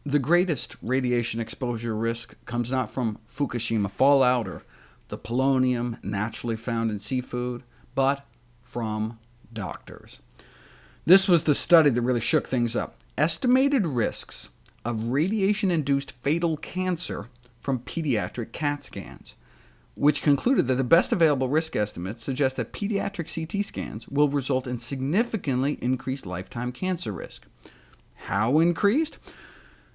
The greatest radiation exposure risk comes not from Fukushima fallout or the polonium naturally found in seafood, but from doctors. This was the study that really shook things up. Estimated risks of radiation-induced fatal cancer from pediatric CAT scans, which concluded that the best available risk estimates suggest that pediatric CT scans will result in significantly increased lifetime cancer risk. How increased?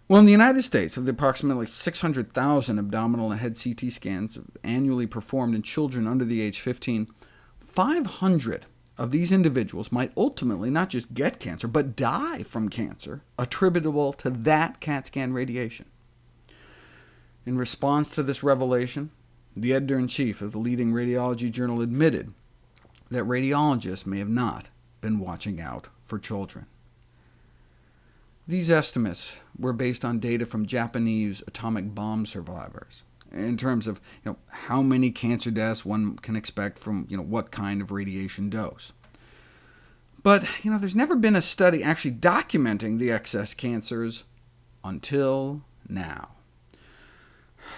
Well, in the United States, of the approximately 600,000 abdominal and head CT scans annually performed in children under the age 15, 500 of these individuals might ultimately not just get cancer, but die from cancer attributable to that CAT scan radiation. In response to this revelation, the editor-in-chief of the leading radiology journal admitted that radiologists may have not been watching out for children. These estimates were based on data from Japanese atomic bomb survivors, in terms of how many cancer deaths one can expect from what kind of radiation dose. But there's never been a study actually documenting the excess cancers until now.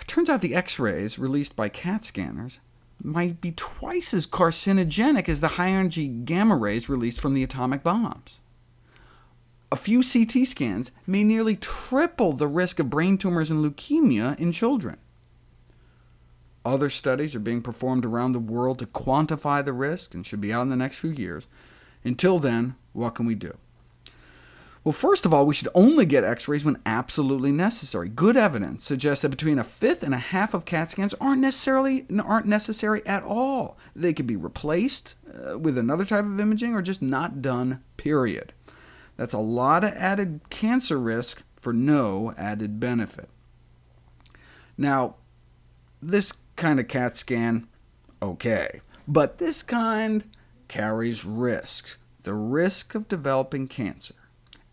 Turns out the X-rays released by CAT scanners might be twice as carcinogenic as the high-energy gamma rays released from the atomic bombs. A few CT scans may nearly triple the risk of brain tumors and leukemia in children. Other studies are being performed around the world to quantify the risk, and should be out in the next few years. Until then, what can we do? Well, first of all, we should only get X-rays when absolutely necessary. Good evidence suggests that between a fifth and a half of CAT scans aren't necessary at all. They could be replaced with another type of imaging, or just not done, period. That's a lot of added cancer risk for no added benefit. Now, this kind of CAT scan, okay, but this kind carries risk, the risk of developing cancer.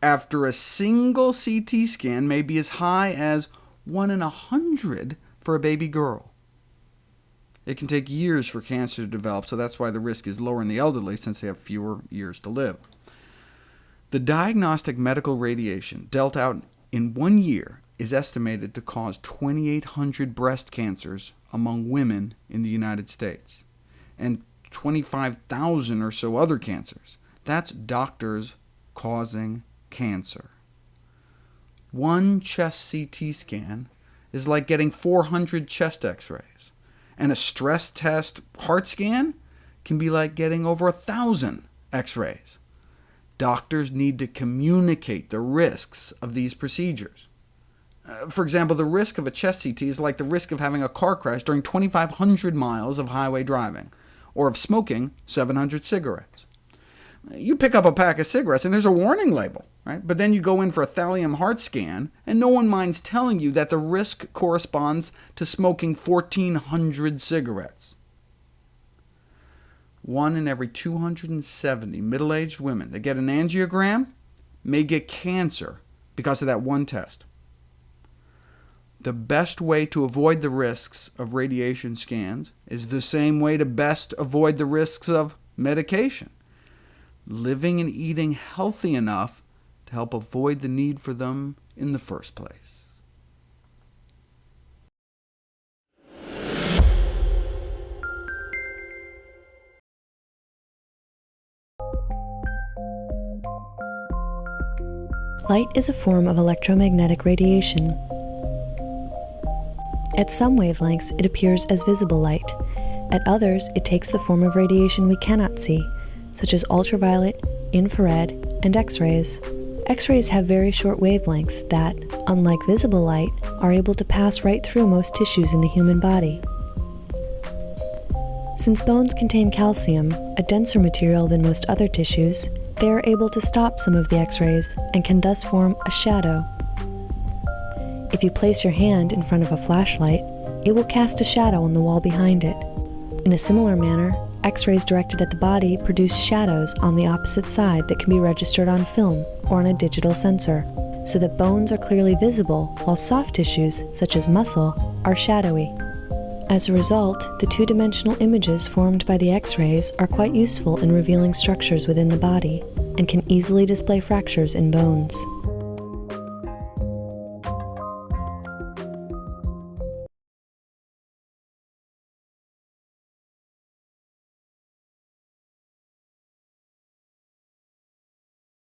After a single CT scan may be as high as 1 in 100 for a baby girl. It can take years for cancer to develop, so that's why the risk is lower in the elderly, since they have fewer years to live. The diagnostic medical radiation dealt out in 1 year is estimated to cause 2,800 breast cancers among women in the United States, and 25,000 or so other cancers. That's doctors causing cancer. One chest CT scan is like getting 400 chest X-rays, and a stress test heart scan can be like getting over 1,000 X-rays. Doctors need to communicate the risks of these procedures. For example, the risk of a chest CT is like the risk of having a car crash during 2,500 miles of highway driving, or of smoking 700 cigarettes. You pick up a pack of cigarettes and there's a warning label, right? But then you go in for a thallium heart scan, and no one minds telling you that the risk corresponds to smoking 1,400 cigarettes. 1 in every 270 middle-aged women that get an angiogram may get cancer because of that one test. The best way to avoid the risks of radiation scans is the same way to best avoid the risks of medication: living and eating healthy enough to help avoid the need for them in the first place. Light is a form of electromagnetic radiation. At some wavelengths, it appears as visible light. At others, it takes the form of radiation we cannot see, such as ultraviolet, infrared, and X-rays. X-rays have very short wavelengths that, unlike visible light, are able to pass right through most tissues in the human body. Since bones contain calcium, a denser material than most other tissues, they are able to stop some of the X-rays and can thus form a shadow. If you place your hand in front of a flashlight, it will cast a shadow on the wall behind it. In a similar manner, X-rays directed at the body produce shadows on the opposite side that can be registered on film or on a digital sensor, so that bones are clearly visible, while soft tissues, such as muscle, are shadowy. As a result, the two-dimensional images formed by the X-rays are quite useful in revealing structures within the body, and can easily display fractures in bones.